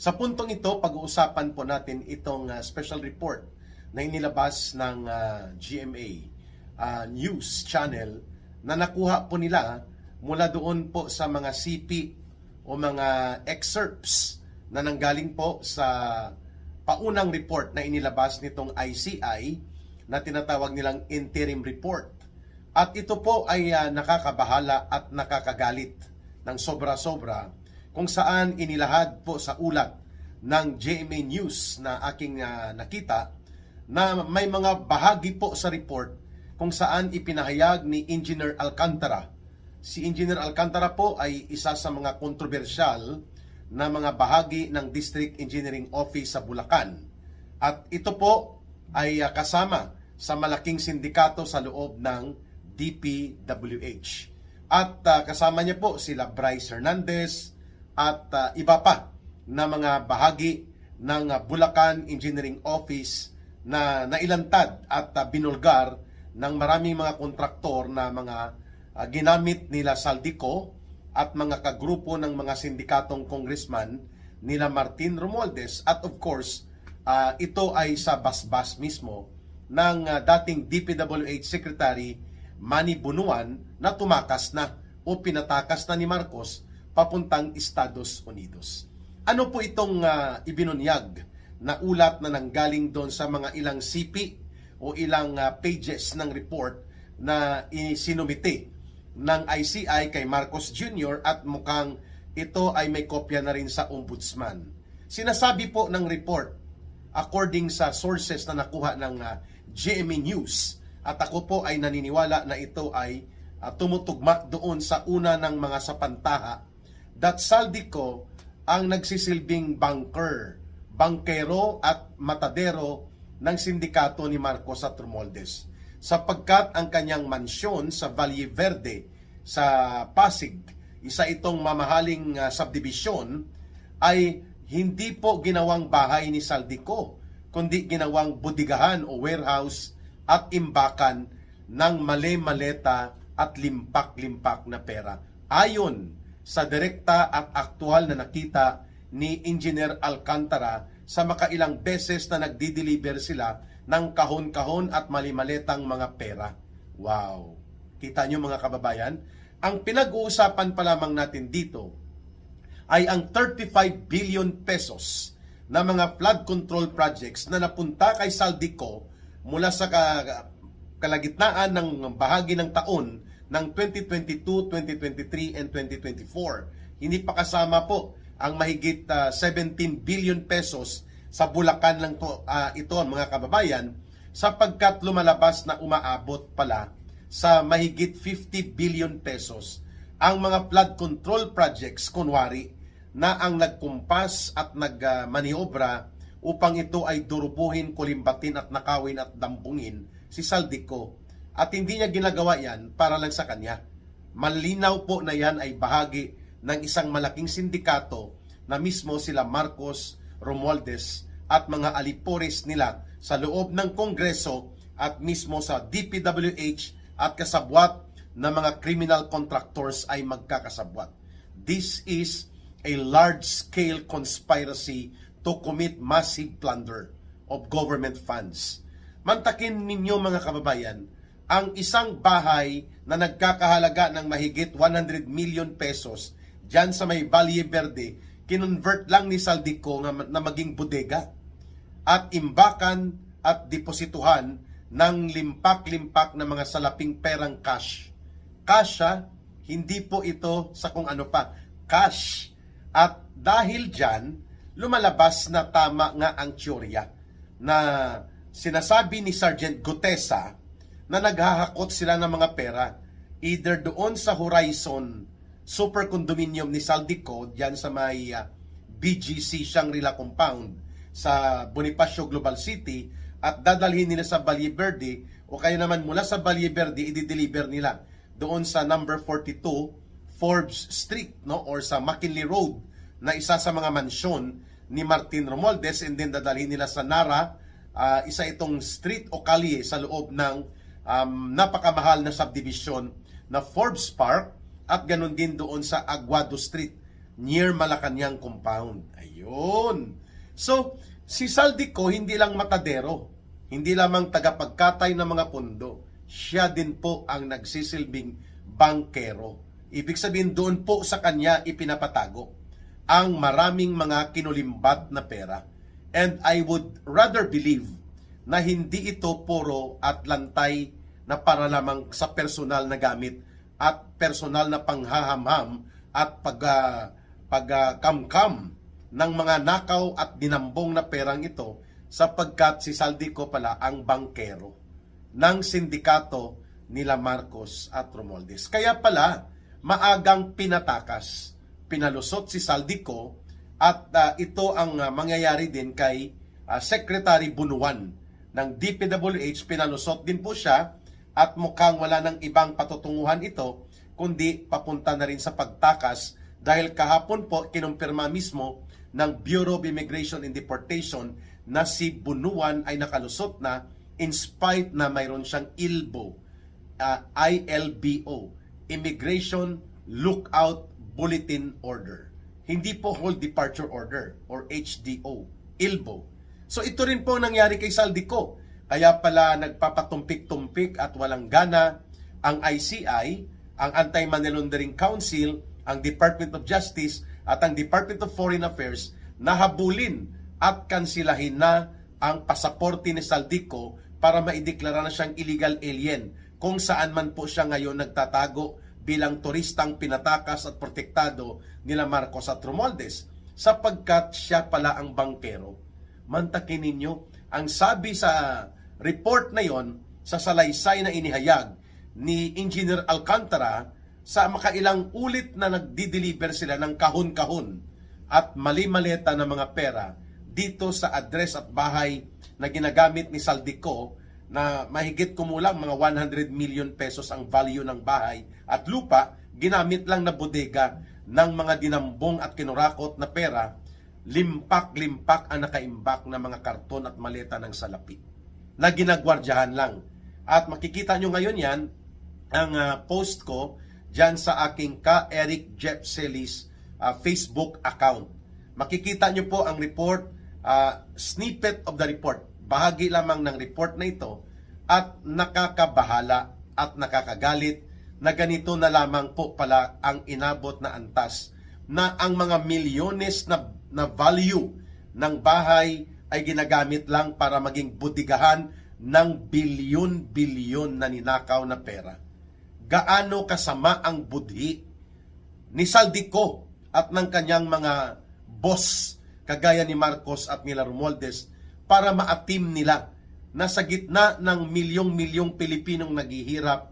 Sa puntong ito, pag-uusapan po natin itong special report na inilabas ng GMA News Channel na nakuha po nila mula doon po sa mga CP o mga excerpts na nanggaling po sa paunang report na inilabas nitong ICI na tinatawag nilang interim report. At ito po ay nakakabahala at nakakagalit ng sobra-sobra kung saan inilahad po sa ulat ng GMA News na aking nakita na may mga bahagi po sa report kung saan ipinahayag ni Engineer Alcantara. Si Engineer Alcantara po ay isa sa mga kontrobersyal na mga bahagi ng District Engineering Office sa Bulacan. At ito po ay kasama sa malaking sindikato sa loob ng DPWH. At kasama niya po sila Bryce Hernandez at iba pa na mga bahagi ng Bulacan Engineering Office na nailantad at binulgar ng maraming mga kontraktor na mga ginamit nila Saldico at mga kagrupo ng mga sindikatong congressman nila Martin Romualdez. At of course, ito ay sa basbas mismo ng dating DPWH Secretary Manny Bunuan na tumakas na o pinatakas na ni Marcos papuntang Estados Unidos. Ano po itong ibinunyag na ulat na nanggaling doon sa mga ilang CP o ilang pages ng report na isinumite ng ICI kay Marcos Jr. at mukhang ito ay may kopya na rin sa Ombudsman. Sinasabi po ng report, according sa sources na nakuha ng GMA News, at ako po ay naniniwala na ito ay tumutugma doon sa una ng mga sapantaha, that Saldico ang nagsisilbing bankero at matadero ng sindikato ni Marcos at Romualdez, sapagkat ang kanyang mansyon sa Valle Verde sa Pasig, isa itong mamahaling subdivision, ay hindi po ginawang bahay ni Saldico, kundi ginawang budigahan o warehouse at imbakan ng male-maleta at limpak-limpak na pera. Ayon sa direkta at aktual na nakita ni Engineer Alcantara sa makailang beses na nagdi-deliver sila ng kahon-kahon at mali-maletang mga pera. Wow! Kita nyo mga kababayan? Ang pinag-uusapan pa lamang natin dito ay ang 35 billion pesos na mga flood control projects na napunta kay Saldico mula sa kalagitnaan ng bahagi ng taon ng 2022, 2023, and 2024. Hindi pa kasama po ang mahigit 17 billion pesos sa Bulacan lang ito mga kababayan, sapagkat lumalabas na umaabot pala sa mahigit 50 billion pesos ang mga flood control projects kunwari na ang nagkumpas at nagmaniobra upang ito ay durubuhin, kulimbatin at nakawin at dampungin si Saldico. At hindi niya ginagawa yan para lang sa kanya. Malinaw po na yan ay bahagi ng isang malaking sindikato na mismo sila Marcos, Romualdez at mga alipores nila sa loob ng Kongreso at mismo sa DPWH at kasabwat na mga criminal contractors ay magkakasabwat. This is a large-scale conspiracy to commit massive plunder of government funds. Mantakin ninyo mga kababayan, ang isang bahay na nagkakahalaga ng mahigit 100 million pesos dyan sa may Valle Verde, kinonvert lang ni Saldico na maging bodega at imbakan at deposituhan ng limpak-limpak na mga salaping perang cash. Cash hindi po ito sa kung ano pa, cash. At dahil dyan, lumalabas na tama nga ang teorya na sinasabi ni Sergeant Gutesa na naghahakot sila ng mga pera either doon sa Horizon Super Condominium ni Saldico diyan sa may BGC Shangri-La Compound sa Bonifacio Global City at dadalhin nila sa Valle Verde o kaya naman mula sa Valle Verde i-deliver nila doon sa number 42 Forbes Street, no, or sa McKinley Road na isa sa mga mansyon ni Martin Romualdez, and then dadalhin nila sa Nara, isa itong street o kalye sa loob ng napakamahal na subdivision na Forbes Park, at ganun din doon sa Aguado Street near Malacanang compound. Ayun. So, si Saldico hindi lang matadero, hindi lamang tagapagkatay ng mga pundo, siya din po ang nagsisilbing bankero. Ibig sabihin doon po sa kanya ipinapatago ang maraming mga kinulimbat na pera. And I would rather believe na hindi ito puro at lantay na para lamang sa personal na gamit at personal na panghahamham at pagkamkam ng mga nakaw at dinambong na perang ito, sapagkat si Saldico pala ang bankero ng sindikato nila Marcos at Romualdez. Kaya pala maagang pinatakas, pinalusot si Saldico, at ito ang mangyayari din kay Secretary Bunuan ng DPWH. Pinalusot din po siya at mukhang wala ng ibang patutunguhan ito kundi papunta na rin sa pagtakas, dahil kahapon po kinumpirma mismo ng Bureau of Immigration and Deportation na si Bunuan ay nakalusot na in spite na mayroon siyang ILBO, ILBO, Immigration Lookout Bulletin Order. Hindi po Hold Departure Order or HDO, ILBO. So ito rin po nangyari kay Saldico. Kaya pala nagpapatumpik-tumpik at walang gana ang ICI, ang Anti-Money Laundering Council, ang Department of Justice at ang Department of Foreign Affairs na habulin at kansilahin na ang pasaporte ni Saldico para maideklara na siyang illegal alien kung saan man po siya ngayon nagtatago bilang turistang pinatakas at protektado nila Marcos at Romualdez, sapagkat siya pala ang bankero. Mantakin ninyo, ang sabi sa report na yon, sa salaysay na inihayag ni Engineer Alcantara, sa makailang ulit na nagdi-deliver sila ng kahon-kahon at mali-maleta ng mga pera dito sa address at bahay na ginagamit ni Saldico, na mahigit kumulang mga 100 million pesos ang value ng bahay at lupa, ginamit lang na bodega ng mga dinambong at kinurakot na pera. Limpak-limpak ang nakaimbak na mga karton at maleta ng salapi na ginagwardyahan lang. At makikita nyo ngayon yan, ang post ko dyan sa aking Eric Jeff Celis Facebook account. Makikita nyo po ang report, snippet of the report, bahagi lamang ng report na ito, at nakakabahala at nakakagalit na ganito na lamang po pala ang inabot na antas, na ang mga milyones na value ng bahay ay ginagamit lang para maging budigahan ng bilyon-bilyon na ninakaw na pera. Gaano kasama ang budhi ni Saldico at ng kanyang mga boss kagaya ni Marcos at nila Romualdez para maatim nila na sa gitna ng milyong-milyong Pilipinong naghihirap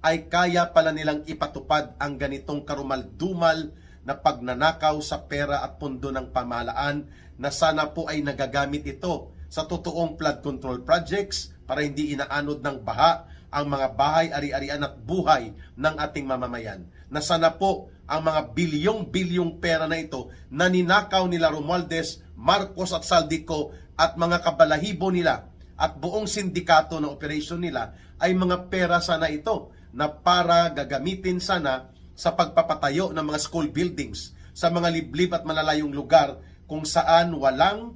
ay kaya pala nilang ipatupad ang ganitong karumal-dumal na pagnanakaw sa pera at pundo ng pamahalaan, na sana po ay nagagamit ito sa totoong flood control projects para hindi inaanod ng baha ang mga bahay, ari-arian at buhay ng ating mamamayan. Na sana po ang mga bilyong-bilyong pera na ito na ninakaw nila Romualdez, Marcos at Saldico at mga kabalahibo nila at buong sindikato ng operation nila ay mga pera sana ito na para gagamitin sana sa pagpapatayo ng mga school buildings sa mga liblib at malalayong lugar kung saan walang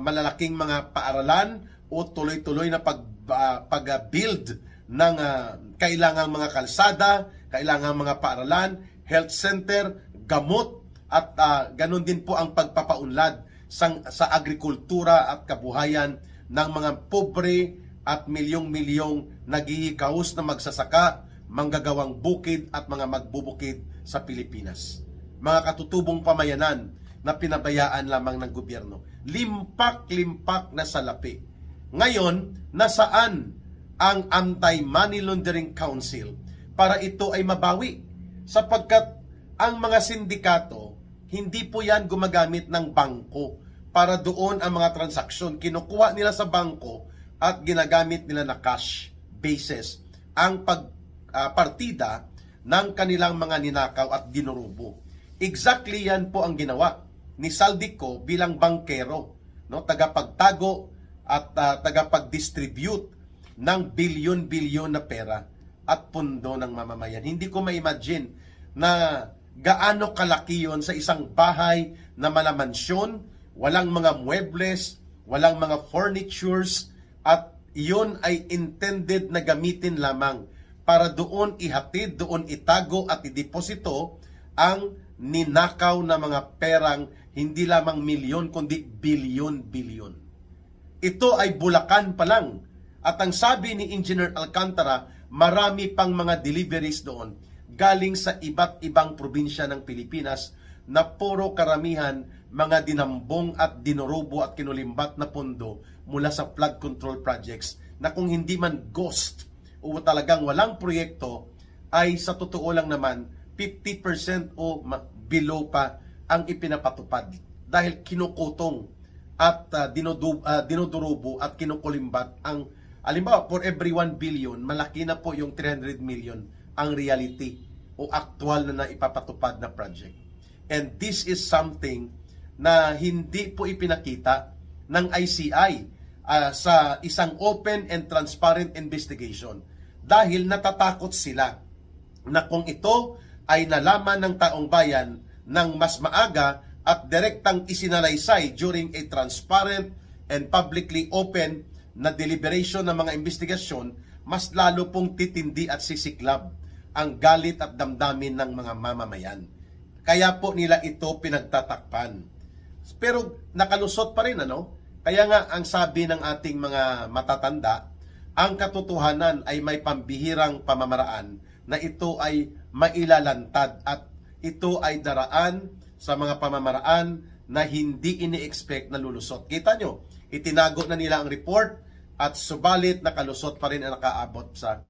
malalaking mga paaralan o tuloy-tuloy na pag-build ng kailangang mga kalsada, kailangang mga paaralan, health center, gamot, at ganun din po ang pagpapaunlad sa agrikultura at kabuhayan ng mga pobre at milyong-milyong naghihikaos na magsasaka, manggagawang bukid at mga magbubukid sa Pilipinas. Mga katutubong pamayanan na pinabayaan lamang ng gobyerno. Limpak-limpak na salapi. Ngayon, nasaan ang Anti-Money Laundering Council para ito ay mabawi? Sapagkat ang mga sindikato, hindi po yan gumagamit ng bangko para doon ang mga transaksyon. Kinukuha nila sa bangko at ginagamit nila na cash basis ang partida ng kanilang mga ninakaw at dinurubo. Exactly yan po ang ginawa ni Saldico bilang bankero, no? Tagapagtago at tagapag-distribute ng bilyon-bilyon na pera at pundo ng mamamayan. Hindi ko ma-imagine na gaano kalaki yon sa isang bahay na malamansyon, walang mga muebles, walang mga furnitures, at iyon ay intended na gamitin lamang para doon ihatid, doon itago at ideposito ang ninakaw na mga perang hindi lamang milyon kundi bilyon-bilyon. Ito ay Bulacan pa lang. At ang sabi ni Engineer Alcantara, marami pang mga deliveries doon galing sa iba't ibang probinsya ng Pilipinas na puro karamihan mga dinambong at dinurubo at kinulimbat na pondo mula sa flood control projects na kung hindi man ghost o talagang walang proyekto ay sa totoo lang naman 50% o below pa ang ipinapatupad dahil kinukutong at dinudurubo at kinukulimbat ang halimbawa for every 1 billion malaki na po yung 300 million ang reality o aktual na ipapatupad na project. And this is something na hindi po ipinakita ng ICI sa isang open and transparent investigation dahil natatakot sila na kung ito ay nalaman ng taong bayan ng mas maaga at direktang isinalaysay during a transparent and publicly open na deliberation ng mga investigasyon, mas lalo pong titindi at sisiklab ang galit at damdamin ng mga mamamayan. Kaya po nila ito pinagtatakpan. Pero nakalusot pa rin, ano? Kaya nga ang sabi ng ating mga matatanda, ang katotohanan ay may pambihirang pamamaraan na ito ay mailalantad at ito ay daraan sa mga pamamaraan na hindi ini-expect na lulusot. Kita nyo, itinago na nila ang report at subalit nakalusot pa rin ang nakaabot sa